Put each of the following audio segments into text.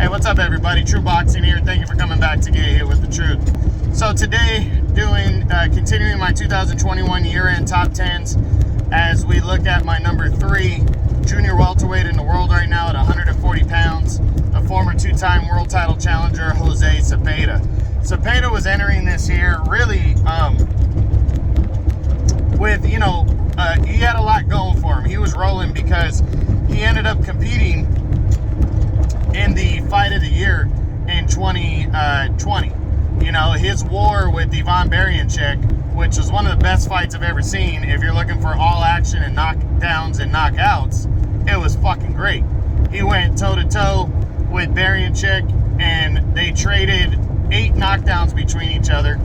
Hey, what's up, everybody? True Boxing here. Thank you for coming back to Get Hit with the Truth. So today, continuing my 2021 year-end top 10s as we look at my number 3 junior welterweight in the world right now at 140 pounds, the former two-time world title challenger, Jose Zepeda. Zepeda was entering this year really with, he had a lot going for him. He was rolling because he ended up competing in the fight of the year in 2020. His war with Ivan Baranchyk, which was one of the best fights I've ever seen. If you're looking for all action and knockdowns and knockouts, it was fucking great. He went toe-to-toe with Baranchyk, and they traded 8 knockdowns between each other.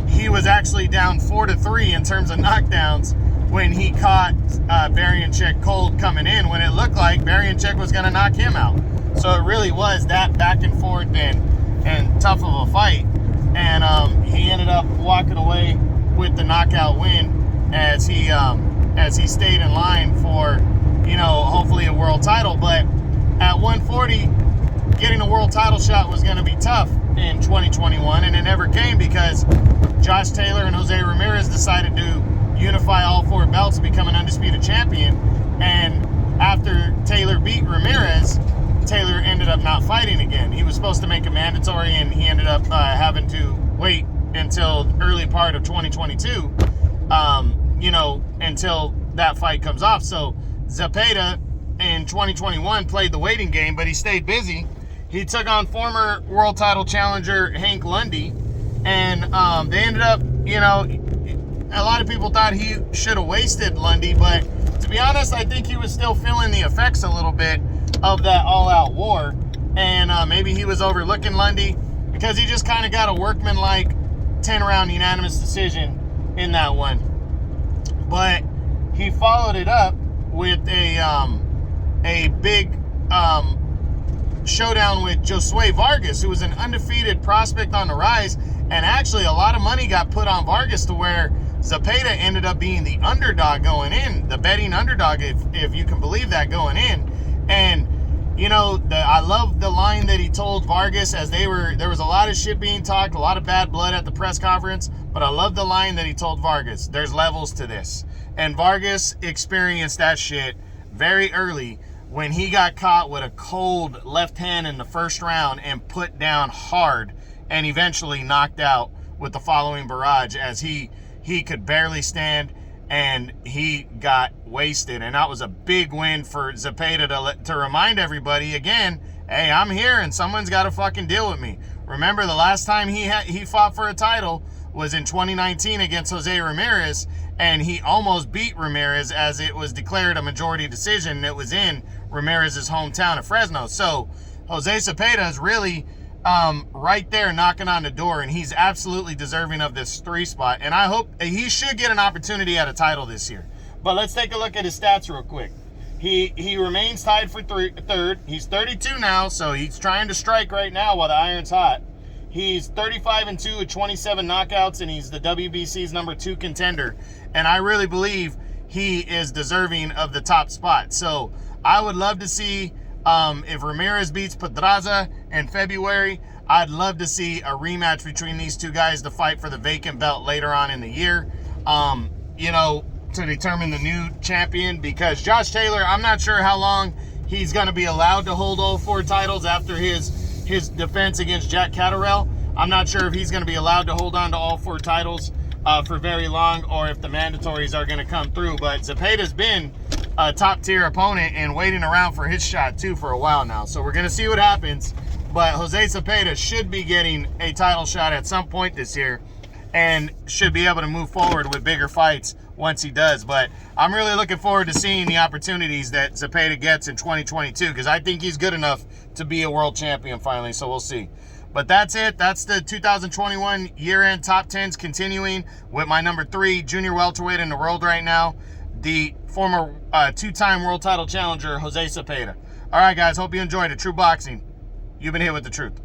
He was actually down 4-3 in terms of knockdowns when he caught Baranchyk cold coming in, when it looked like Baranchyk was going to knock him out. So it really was that back and forth and tough of a fight. And he ended up walking away with the knockout win as he stayed in line for, hopefully a world title. But at 140, getting a world title shot was going to be tough in 2021, and it never came because Josh Taylor and Jose Ramirez decided to unify all 4 belts to become an undisputed champion. And after Taylor beat Ramirez, Taylor ended up not fighting again. He was supposed to make a mandatory, and he ended up having to wait until early part of 2022, until that fight comes off. So Zepeda in 2021 played the waiting game, but he stayed busy. He took on former world title challenger Hank Lundy, and they ended up, a lot of people thought he should have wasted Lundy, but to be honest, I think he was still feeling the effects a little bit of that all-out war, and maybe he was overlooking Lundy because he just kind of got a workman-like 10-round unanimous decision in that one. But he followed it up with a big showdown with Josue Vargas, who was an undefeated prospect on the rise, and actually a lot of money got put on Vargas to where Zepeda ended up being the underdog going in, the betting underdog, if you can believe that, going in. And I love the line that he told Vargas as there was a lot of shit being talked, a lot of bad blood at the press conference, but I love the line that he told Vargas. There's levels to this. And Vargas experienced that shit very early when he got caught with a cold left hand in the first round and put down hard and eventually knocked out with the following barrage as he could barely stand and he got wasted. And that was a big win for Zepeda to remind everybody again, hey, I'm here and someone's got to fucking deal with me. Remember, the last time he fought for a title was in 2019 against Jose Ramirez, and he almost beat Ramirez as it was declared a majority decision. It was in Ramirez's hometown of Fresno. So Jose Zepeda is really right there knocking on the door, and he's absolutely deserving of this 3 spot, and I hope he should get an opportunity at a title this year. But let's take a look at his stats real quick. He remains tied for third. He's 32 now, so he's trying to strike right now while the iron's hot. He's 35-2 with 27 knockouts, and he's the WBC's number 2 contender, and I really believe he is deserving of the top spot. So I would love to see, if Ramirez beats Pedraza in February, I'd love to see a rematch between these 2 guys to fight for the vacant belt later on in the year, to determine the new champion, because Josh Taylor, I'm not sure how long he's going to be allowed to hold all 4 titles after his defense against Jack Catterall. I'm not sure if he's going to be allowed to hold on to all 4 titles for very long, or if the mandatories are going to come through. But Zepeda's been a top-tier opponent and waiting around for his shot, too, for a while now. So we're going to see what happens. But Jose Zepeda should be getting a title shot at some point this year and should be able to move forward with bigger fights once he does. But I'm really looking forward to seeing the opportunities that Zepeda gets in 2022, because I think he's good enough to be a world champion finally, so we'll see. But that's it. That's the 2021 year-end top 10s, continuing with my number 3 junior welterweight in the world right now, the former 2-time world title challenger, Jose Zepeda. All right, guys, hope you enjoyed it. True Boxing, you've been hit with the truth.